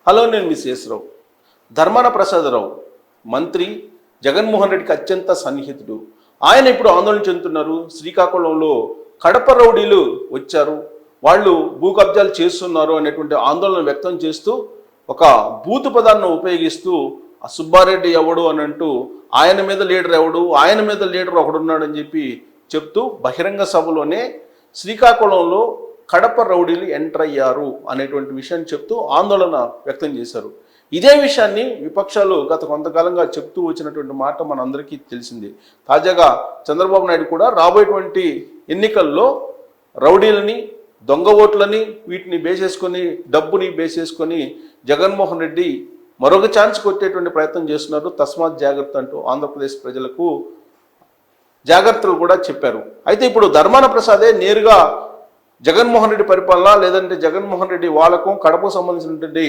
Hello, నేను miss రావు. ధర్మాన ప్రసాదరావు మంత్రి జగన్మోహన్ రెడ్డికి అత్యంత సన్నిహితుడు. ఆయన ఇప్పుడు ఆందోళన చెందుతున్నారు. శ్రీకాకుళంలో కడప రౌడీలు వచ్చారు, వాళ్ళు భూ కబ్జాలు చేస్తున్నారు అనేటువంటి ఆందోళన వ్యక్తం చేస్తూ ఒక బూతు పదాన్ని ఉపయోగిస్తూ ఆ సుబ్బారెడ్డి ఎవడు అని అంటూ ఆయన మీద లీడర్ ఎవడు, ఆయన మీద లీడర్ ఒకడున్నాడని చెప్పి చెప్తూ బహిరంగ సభలోనే శ్రీకాకుళంలో కడప రౌడీలు ఎంటర్ అయ్యారు అనేటువంటి విషయాన్ని చెప్తూ ఆందోళన వ్యక్తం చేశారు. ఇదే విషయాన్ని విపక్షాలు గత కొంతకాలంగా చెప్తూ వచ్చినటువంటి మాట మనందరికీ తెలిసింది. తాజాగా చంద్రబాబు నాయుడు కూడా రాబోయేటువంటి ఎన్నికల్లో రౌడీలని, దొంగ ఓట్లని, వీటిని బేసేసుకొని, డబ్బుని బేసేసుకొని జగన్మోహన్ రెడ్డి మరొక ఛాన్స్ కొట్టేటువంటి ప్రయత్నం చేస్తున్నారు. తస్మాత్ జాగ్రత్త అంటూ ఆంధ్రప్రదేశ్ ప్రజలకు జాగ్రత్తలు కూడా చెప్పారు. అయితే ఇప్పుడు ధర్మాన ప్రసాదే నేరుగా జగన్మోహన్ రెడ్డి పరిపాలన, లేదంటే జగన్మోహన్ రెడ్డి వాళ్ళకు కడపకు సంబంధించినటువంటి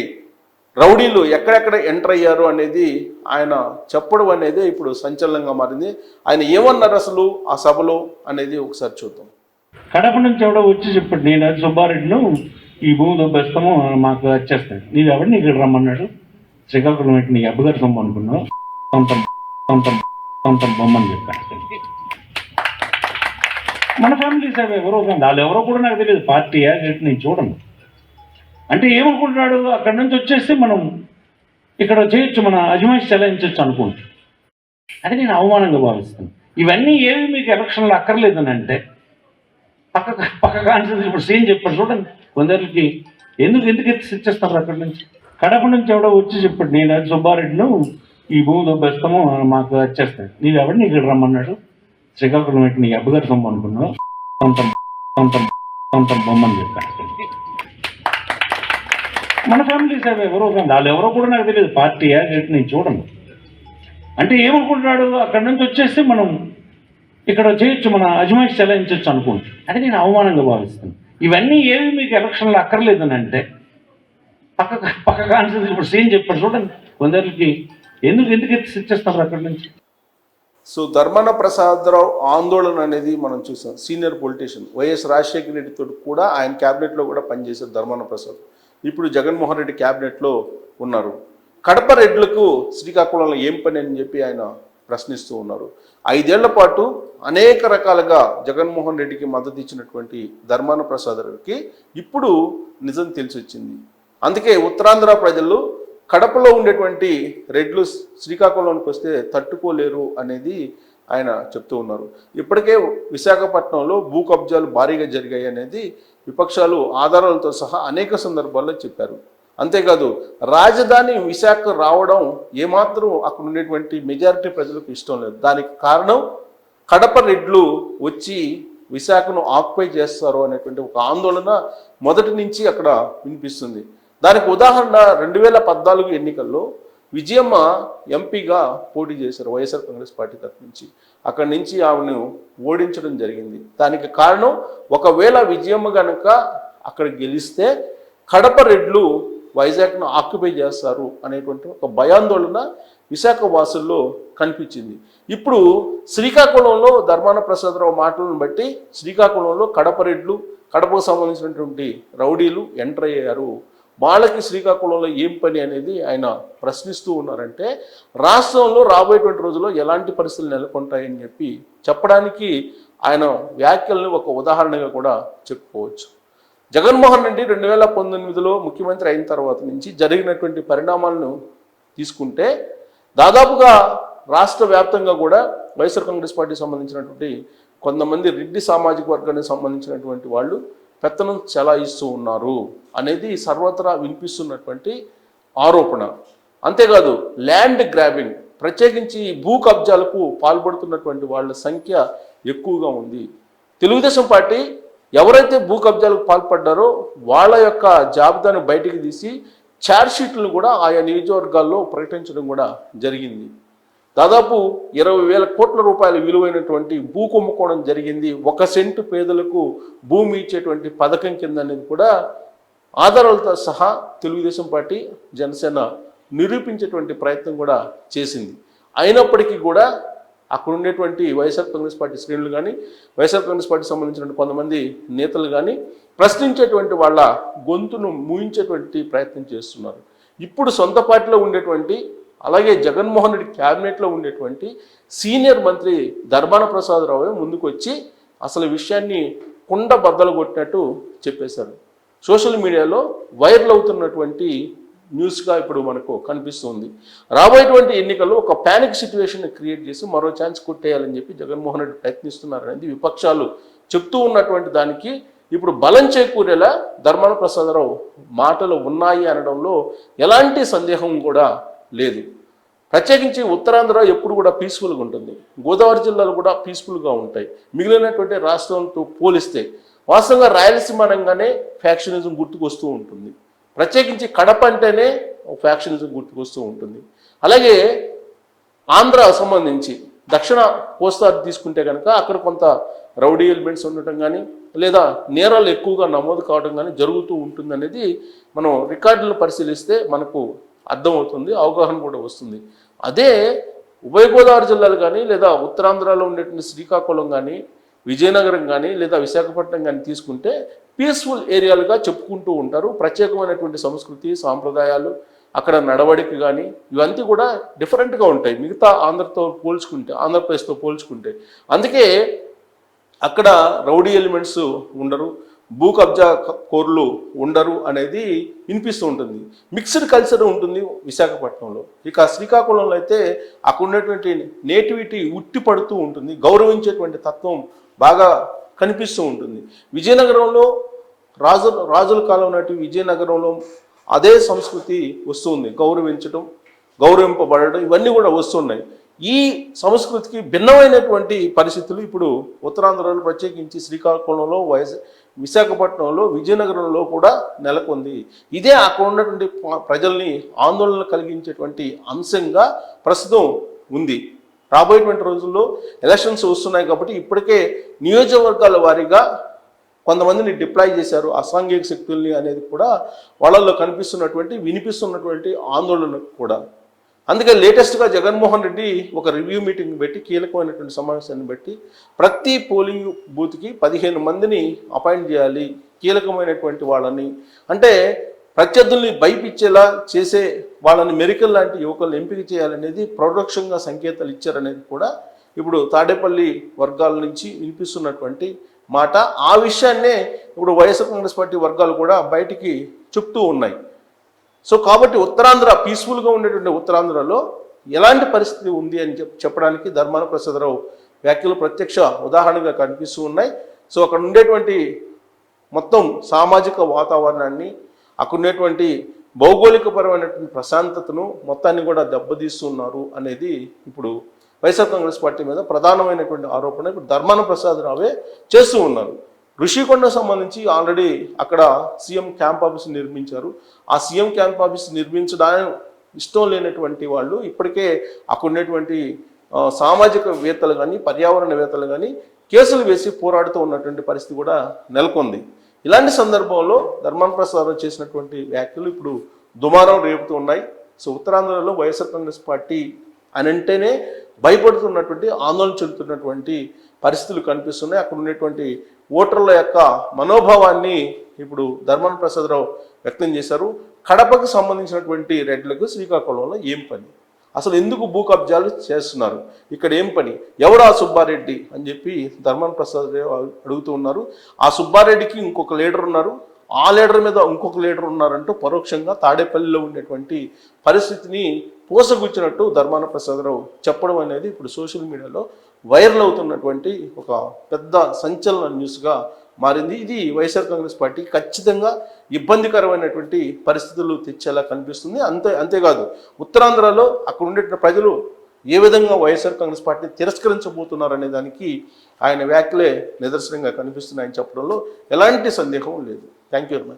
రౌడీలు ఎక్కడెక్కడ ఎంటర్ అయ్యారు అనేది ఆయన చెప్పడం అనేది ఇప్పుడు సంచలనంగా మారింది. ఆయన ఏమన్నారు అసలు ఆ సభలో అనేది ఒకసారి చూద్దాం. కడప నుంచి ఎవడో వచ్చి చెప్పాడు, నేను అది సుబ్బారెడ్డిను, ఈ భూమి దొబ్బేస్తాము, మాకు వచ్చేస్తాడు, నీవు ఎవరిని ఇక్కడ రమ్మన్నాడు, శ్రీకాకుళం పెట్టి నీ అబ్బగారు సొమ్ము అనుకున్నావు, సొంత బొమ్మని చెప్పాను. మన ఫ్యామిలీ సార్ ఎవరో కానీ వాళ్ళు ఎవరో కూడా నాకు తెలియదు, పార్టీయా నేను చూడను. అంటే ఏమనుకుంటున్నాడు, అక్కడి నుంచి వచ్చేస్తే మనం ఇక్కడ చేయొచ్చు, మన అజమాయిషి చెలాయించవచ్చు అనుకుంటు. అది నేను అవమానంగా భావిస్తాను. ఇవన్నీ ఏవి మీకు ఎలక్షన్లో అక్కర్లేదని అంటే పక్క కాన్సెన్స్ ఇప్పుడు సీన్ చెప్పాడు చూడండి, కొందరికి ఎందుకు ఇచ్చేస్తారు అక్కడి నుంచి. కడప నుంచి ఎవడో వచ్చి చెప్పాడు, నేను అది సుబ్బారెడ్డిను, ఈ భూమి దొబ్బేస్తాము, మాకు వచ్చేస్తాడు, నీవు ఎవరిని ఇక్కడ రమ్మన్నాడు, శ్రీకాకుళం పెట్టి నీ అబ్బగారు సొమ్ము అనుకున్నావు, సొంత బొమ్మని చెప్పాను. మన ఫ్యామిలీ సార్ ఎవరో కానీ వాళ్ళు ఎవరో కూడా నాకు తెలియదు, పార్టీయా నేను చూడను. అంటే ఏమనుకుంటున్నాడు, అక్కడి నుంచి వచ్చేస్తే మనం ఇక్కడ చేయొచ్చు, మన అజమాయిషి చెలాయించవచ్చు అనుకుంటు. అది నేను అవమానంగా భావిస్తాను. ఇవన్నీ ఏవి మీకు ఎలక్షన్లో అక్కర్లేదని అంటే పక్క కాన్సెన్స్ ఇప్పుడు సీన్ చెప్పాడు చూడండి, కొందరికి ఎందుకు ఇచ్చేస్తారు అక్కడి నుంచి. సో ధర్మాన ప్రసాదరావు ఆందోళన అనేది మనం చూసాం. సీనియర్ పొలిటీషియన్ వైఎస్ రాజశేఖర రెడ్డితో కూడా ఆయన క్యాబినెట్లో కూడా పనిచేశారు ధర్మాన ప్రసాద్. ఇప్పుడు జగన్మోహన్ రెడ్డి క్యాబినెట్లో ఉన్నారు. కడప రెడ్లకు శ్రీకాకుళంలో ఏం పని అని చెప్పి ఆయన ప్రశ్నిస్తూ ఉన్నారు. 5 ఏళ్ల పాటు అనేక రకాలుగా జగన్మోహన్ రెడ్డికి మద్దతు ఇచ్చినటువంటి ధర్మాన ప్రసాదరావుకి ఇప్పుడు నిజం తెలిసి వచ్చింది. అందుకే ఉత్తరాంధ్ర ప్రజలు కడపలో ఉండేటువంటి రెడ్లు శ్రీకాకుళంలోకి వస్తే తట్టుకోలేరు అనేది ఆయన చెప్తూ ఉన్నారు. ఇప్పటికే విశాఖపట్నంలో భూ కబ్జాలు భారీగా జరిగాయి అనేది విపక్షాలు ఆధారాలతో సహా అనేక సందర్భాల్లో చెప్పారు. అంతేకాదు రాజధాని విశాఖ రావడం ఏమాత్రం అక్కడ ఉండేటువంటి మెజారిటీ ప్రజలకు ఇష్టం లేదు. దానికి కారణం కడప రెడ్లు వచ్చి విశాఖను ఆక్యుపై చేస్తారు అనేటువంటి ఒక ఆందోళన మొదటి నుంచి అక్కడ వినిపిస్తుంది. దానికి ఉదాహరణ 2014 ఎన్నికల్లో విజయమ్మ ఎంపీగా పోటీ చేశారు వైఎస్ఆర్ కాంగ్రెస్ పార్టీ తరఫు నుంచి. అక్కడి నుంచి ఆమెను ఓడించడం జరిగింది. దానికి కారణం, ఒకవేళ విజయమ్మ కనుక అక్కడ గెలిస్తే కడప రెడ్లు వైజాగ్ను ఆక్యుపై చేస్తారు అనేటువంటి ఒక భయాందోళన విశాఖ వాసుల్లో కనిపించింది. ఇప్పుడు శ్రీకాకుళంలో ధర్మాన ప్రసాదరావు మాటలను బట్టి శ్రీకాకుళంలో కడప రెడ్లు, కడపకు సంబంధించినటువంటి రౌడీలు ఎంటర్ అయ్యారు. వాళ్ళకి శ్రీకాకుళంలో ఏం పని అనేది ఆయన ప్రశ్నిస్తూ ఉన్నారంటే రాష్ట్రంలో రాబోయేటువంటి రోజుల్లో ఎలాంటి పరిస్థితులు నెలకొంటాయని చెప్పి చెప్పడానికి ఆయన వ్యాఖ్యలను ఒక ఉదాహరణగా కూడా చెప్పుకోవచ్చు. జగన్మోహన్ రెడ్డి 2019లో ముఖ్యమంత్రి అయిన తర్వాత నుంచి జరిగినటువంటి పరిణామాలను తీసుకుంటే దాదాపుగా రాష్ట్ర వ్యాప్తంగా కూడా వైఎస్ఆర్ కాంగ్రెస్ పార్టీకి సంబంధించినటువంటి కొంతమంది రెడ్డి సామాజిక వర్గానికి సంబంధించినటువంటి వాళ్ళు పెత్తనం చెలాయిస్తూ ఉన్నారు అనేది సర్వత్రా వినిపిస్తున్నటువంటి ఆరోపణ. అంతేకాదు ల్యాండ్ గ్రాబింగ్, ప్రత్యేకించి భూ కబ్జాలకు పాల్పడుతున్నటువంటి వాళ్ళ సంఖ్య ఎక్కువగా ఉంది. తెలుగుదేశం పార్టీ ఎవరైతే భూ కబ్జాలకు పాల్పడ్డారో వాళ్ళ యొక్క జాబితాను బయటికి తీసి ఛార్జ్షీట్లను కూడా ఆయా నియోజకవర్గాల్లో ప్రకటించడం కూడా జరిగింది. దాదాపు 20,000 కోట్ల రూపాయల విలువైనటువంటి భూ కుంభకోణం జరిగింది. 1 సెంటు పేదలకు భూమి ఇచ్చేటువంటి పథకం కింద అనేది కూడా ఆధారాలతో సహా తెలుగుదేశం పార్టీ, జనసేన నిరూపించేటువంటి ప్రయత్నం కూడా చేసింది. అయినప్పటికీ కూడా అక్కడ ఉండేటువంటి వైఎస్ఆర్ కాంగ్రెస్ పార్టీ శ్రేణులు కానీ, వైఎస్ఆర్ కాంగ్రెస్ పార్టీకి సంబంధించిన కొంతమంది నేతలు కానీ ప్రశ్నించేటువంటి వాళ్ళ గొంతును మూయించేటువంటి ప్రయత్నం చేస్తున్నారు. ఇప్పుడు సొంత పార్టీలో ఉండేటువంటి అలాగే జగన్మోహన్ రెడ్డి క్యాబినెట్లో ఉండేటువంటి సీనియర్ మంత్రి ధర్మాన ప్రసాదరావు ముందుకు వచ్చి అసలు విషయాన్ని కుండ బద్దలు కొట్టినట్టు చెప్పేశారు. సోషల్ మీడియాలో వైరల్ అవుతున్నటువంటి న్యూస్గా ఇప్పుడు మనకు కనిపిస్తుంది. రాబోయేటువంటి ఎన్నికల్లో ఒక ప్యానిక్ సిచ్యువేషన్ క్రియేట్ చేసి మరో ఛాన్స్ కొట్టేయాలని చెప్పి జగన్మోహన్ రెడ్డి ప్రయత్నిస్తున్నారనేది విపక్షాలు చెప్తూ ఉన్నటువంటి దానికి ఇప్పుడు బలం చేకూరేలా ధర్మాన ప్రసాదరావు మాటలు ఉన్నాయి అనడంలో ఎలాంటి సందేహం కూడా లేదు. ప్రత్యేకించి ఉత్తరాంధ్ర ఎప్పుడు కూడా పీస్ఫుల్గా ఉంటుంది, గోదావరి జిల్లాలు కూడా పీస్ఫుల్గా ఉంటాయి. మిగిలినటువంటి రాష్ట్రంతో పోలిస్తే వాస్తవంగా రాయలసీమ అనగానే ఫ్యాక్షనిజం గుర్తుకొస్తూ ఉంటుంది. ప్రత్యేకించి కడప అంటేనే ఫ్యాక్షనిజం గుర్తుకొస్తూ ఉంటుంది. అలాగే ఆంధ్ర సంబంధించి దక్షిణ కోస్తాది తీసుకుంటే కనుక అక్కడ కొంత రౌడీ ఎలిమెంట్స్ ఉండటం కానీ లేదా నేరాలు ఎక్కువగా నమోదు కావడం కానీ జరుగుతూ ఉంటుంది అనేది మనం రికార్డులను పరిశీలిస్తే మనకు అర్థమవుతుంది, అవగాహన కూడా వస్తుంది. అదే ఉభయ గోదావరి జిల్లాలు కానీ లేదా ఉత్తరాంధ్రలో ఉండేటువంటి శ్రీకాకుళం కానీ విజయనగరం కానీ లేదా విశాఖపట్నం కానీ తీసుకుంటే పీస్ఫుల్ ఏరియాలుగా చెప్పుకుంటూ ఉంటారు. ప్రత్యేకమైనటువంటి సంస్కృతి సాంప్రదాయాలు అక్కడ నడవడిక కానీ ఇవంతా కూడా డిఫరెంట్గా ఉంటాయి మిగతా ఆంధ్రప్రదేశ్తో పోల్చుకుంటే. అందుకే అక్కడ రౌడీ ఎలిమెంట్స్ ఉండరు, భూ కబ్జా కోర్లు ఉండరు అనేది వినిపిస్తూ ఉంటుంది. మిక్స్డ్ కల్చర్ ఉంటుంది విశాఖపట్నంలో. ఇక శ్రీకాకుళంలో అయితే అక్కడ ఉన్నటువంటి నేటివిటీ ఉట్టిపడుతూ ఉంటుంది, గౌరవించేటువంటి తత్వం బాగా కనిపిస్తూ ఉంటుంది. విజయనగరంలో రాజుల కాలం నాటి విజయనగరంలో అదే సంస్కృతి వస్తుంది, గౌరవించడం గౌరవింపబడడం ఇవన్నీ కూడా వస్తున్నాయి. ఈ సంస్కృతికి భిన్నమైనటువంటి పరిస్థితులు ఇప్పుడు ఉత్తరాంధ్రలో ప్రత్యేకించి శ్రీకాకుళంలో విశాఖపట్నంలో విజయనగరంలో కూడా నెలకొంది. ఇదే అక్కడ ఉన్నటువంటి ప్రజల్ని ఆందోళన కలిగించేటువంటి అంశంగా ప్రస్తుతం ఉంది. రాబోయేటువంటి రోజుల్లో ఎలక్షన్స్ వస్తున్నాయి కాబట్టి ఇప్పటికే నియోజకవర్గాల వారీగా కొంతమందిని డిప్లాయ్ చేశారు అసాంఘిక శక్తుల్ని అనేది కూడా వాళ్ళల్లో వినిపిస్తున్నటువంటి ఆందోళన కూడా. అందుకే లేటెస్ట్గా జగన్మోహన్ రెడ్డి ఒక రివ్యూ మీటింగ్ పెట్టి కీలకమైనటువంటి సమావేశాన్ని పెట్టి ప్రతి పోలింగ్ బూత్కి 15 మందిని అపాయింట్ చేయాలి, కీలకమైనటువంటి వాళ్ళని, అంటే ప్రత్యర్థుల్ని భయపిచ్చేలా చేసే వాళ్ళని మెరికల్ లాంటి యువకులను ఎంపిక చేయాలనేది ప్రొడక్షన్గా సంకేతాలు ఇచ్చారనేది కూడా ఇప్పుడు తాడేపల్లి వర్గాల నుంచి వినిపిస్తున్నటువంటి మాట. ఆ విషయాన్నే ఇప్పుడు వైఎస్ఆర్ కాంగ్రెస్ పార్టీ వర్గాలు కూడా బయటికి చెప్తూ ఉన్నాయి. సో కాబట్టి ఉత్తరాంధ్ర పీస్ఫుల్గా ఉండేటువంటి ఉత్తరాంధ్రలో ఎలాంటి పరిస్థితి ఉంది అని చెప్పడానికి ధర్మాన ప్రసాదరావు వ్యాఖ్యలు ప్రత్యక్ష ఉదాహరణగా కనిపిస్తూ ఉన్నాయి. సో అక్కడ ఉండేటువంటి మొత్తం సామాజిక వాతావరణాన్ని అక్కడ ఉండేటువంటి భౌగోళికపరమైనటువంటి ప్రశాంతతను మొత్తాన్ని కూడా దెబ్బతీస్తున్నారు అనేది ఇప్పుడు వైఎస్ఆర్ కాంగ్రెస్ పార్టీ మీద ప్రధానమైనటువంటి ఆరోపణ ఇప్పుడు ధర్మాన ప్రసాదరావే చేస్తూ ఉన్నారు. ఋషికొండ సంబంధించి ఆల్రెడీ అక్కడ సీఎం క్యాంప్ ఆఫీస్ నిర్మించారు. ఆ సీఎం క్యాంప్ ఆఫీస్ నిర్మించడానికి ఇష్టం లేనటువంటి వాళ్ళు ఇప్పటికే అక్కడ ఉన్నటువంటి సామాజికవేత్తలు కానీ పర్యావరణవేత్తలు కానీ కేసులు వేసి పోరాడుతూ ఉన్నటువంటి పరిస్థితి కూడా నెలకొంది. ఇలాంటి సందర్భంలో ధర్మాన ప్రసాదరావు చేసినటువంటి వ్యాఖ్యలు ఇప్పుడు దుమారం రేపుతూ ఉన్నాయి. సో ఉత్తరాంధ్రలో వైఎస్ఆర్ కాంగ్రెస్ పార్టీ అని అంటేనే భయపడుతున్నటువంటి ఆందోళన చెందుతున్నటువంటి పరిస్థితులు కనిపిస్తున్నాయి. అక్కడ ఉన్నటువంటి ఓటర్ల యొక్క మనోభావాన్ని ఇప్పుడు ధర్మాన ప్రసాదరావు వ్యక్తం చేశారు. కడపకు సంబంధించినటువంటి రెడ్లకు శ్రీకాకుళంలో ఏం పని, అసలు ఎందుకు భూ కబ్జాలు చేస్తున్నారు, ఇక్కడ ఏం పని, ఎవరు ఆ సుబ్బారెడ్డి అని చెప్పి ధర్మాన ప్రసాదరావు అడుగుతూ ఉన్నారు. ఆ సుబ్బారెడ్డికి ఇంకొక లీడర్ ఉన్నారు, ఆ లీడర్ మీద ఇంకొక లీడర్ ఉన్నారంటూ పరోక్షంగా తాడేపల్లిలో ఉండేటువంటి పరిస్థితిని పోసగుచ్చినట్టు ధర్మాన ప్రసాదరావు చెప్పడం అనేది ఇప్పుడు సోషల్ మీడియాలో వైరల్ అవుతున్నటువంటి ఒక పెద్ద సంచలన న్యూస్గా మారింది. ఇది వైఎస్ఆర్ కాంగ్రెస్ పార్టీ ఖచ్చితంగా ఇబ్బందికరమైనటువంటి పరిస్థితులు తెచ్చేలా కనిపిస్తుంది. అంతేకాదు ఉత్తరాంధ్రలో అక్కడ ఉండే ప్రజలు ఏ విధంగా వైఎస్ఆర్ కాంగ్రెస్ పార్టీని తిరస్కరించబోతున్నారు అనే దానికి ఆయన వ్యాఖ్యలే నిదర్శనంగా కనిపిస్తున్నాయని చెప్పడంలో ఎలాంటి సందేహం లేదు. Thank you very much.